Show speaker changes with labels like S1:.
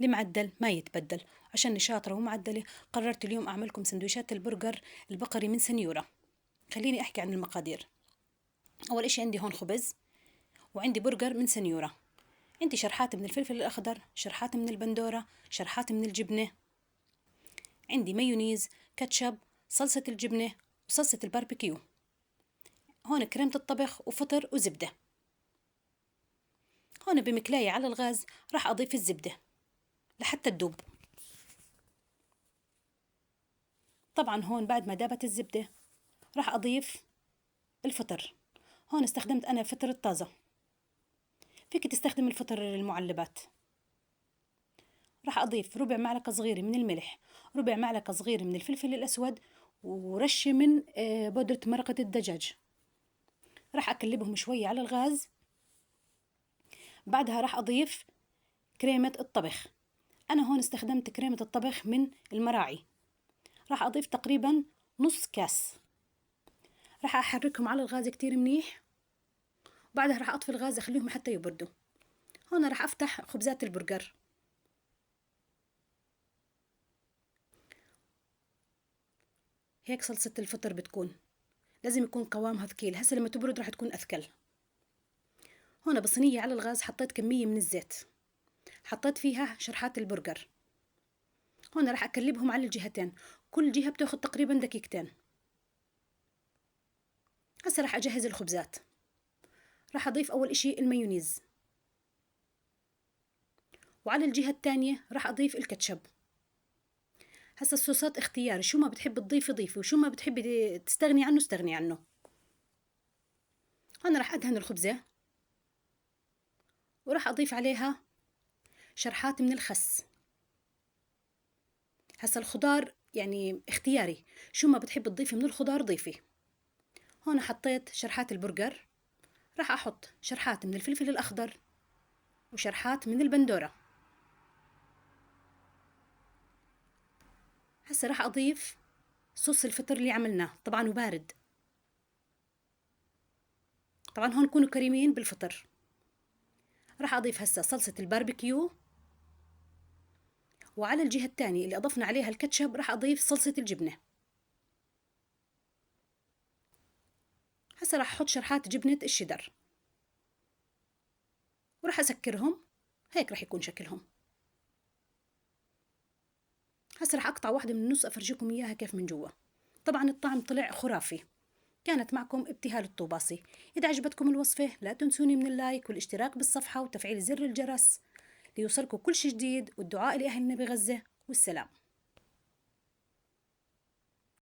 S1: المعدل ما يتبدل. عشان شاطرة ومعدلة قررت اليوم أعملكم سندويشات البرجر البقري من سنيورة. خليني أحكي عن المقادير. أول إشي عندي هون خبز، وعندي برجر من سنيورة، عندي شرحات من الفلفل الأخضر، شرحات من البندورة، شرحات من الجبنة، عندي مايونيز، كاتشب، صلصة الجبنة وصلصة الباربيكيو. هون كريمة الطبخ وفطر وزبدة. هون بمكلاية على الغاز راح أضيف الزبدة لحتى تدوب. طبعا هون بعد ما دابت الزبدة راح أضيف الفطر. هون استخدمت أنا فطر الطازة، فيك تستخدم الفطر المعلبات. راح أضيف ربع معلقة صغيرة من الملح، ربع معلقة صغيرة من الفلفل الأسود، ورشة من بودرة مرقة الدجاج. راح أقلبهم شوية على الغاز. بعدها راح أضيف كريمة الطبخ. أنا هون استخدمت كريمة الطبخ من المراعي، راح أضيف تقريبا نص كاس. راح أحركهم على الغاز كتير منيح، وبعدها راح أطفي الغاز أخليهم حتى يبردوا. هون راح أفتح خبزات البرجر. هيك صلصة الفطر بتكون، لازم يكون قوامها ثقيل. هسه لما تبرد راح تكون أثقل. هون بصينية على الغاز حطيت كمية من الزيت، حطيت فيها شرحات البرجر. هون راح أقلبهم على الجهتين، كل جهة بتاخد تقريبا دقيقتين. هسه راح أجهز الخبزات. راح أضيف أول إشي المايونيز، وعلى الجهة الثانية راح أضيف الكاتشب. هسه الصوصات اختياري، شو ما بتحب تضيفي ضيفي، وشو ما بتحبي تستغني عنه استغني عنه. هون راح أدهن الخبزة، وراح أضيف عليها شرحات من الخس. هسا الخضار يعني اختياري، شو ما بتحب تضيفي من الخضار ضيفي. هون حطيت شرحات البرجر، راح أحط شرحات من الفلفل الأخضر وشرحات من البندورة. هسا راح أضيف صوص الفطر اللي عملناه، طبعا وبارد. طبعا هون كونوا كريمين بالفطر. راح أضيف هسا صلصة الباربيكيو، وعلى الجهة الثانية اللي أضفنا عليها الكاتشب راح أضيف صلصة الجبنة. هسا راح أحط شرحات جبنة الشيدر، وراح أسكرهم. هيك راح يكون شكلهم. هسا راح أقطع واحدة من النص أفرجيكم إياها كيف من جوا. طبعا الطعم طلع خرافي. كانت معكم ابتهال الطوباسي. إذا عجبتكم الوصفة لا تنسوني من اللايك والاشتراك بالصفحة وتفعيل زر الجرس ليوصلكم كل شي جديد، والدعاء لأهلنا بغزة. والسلام.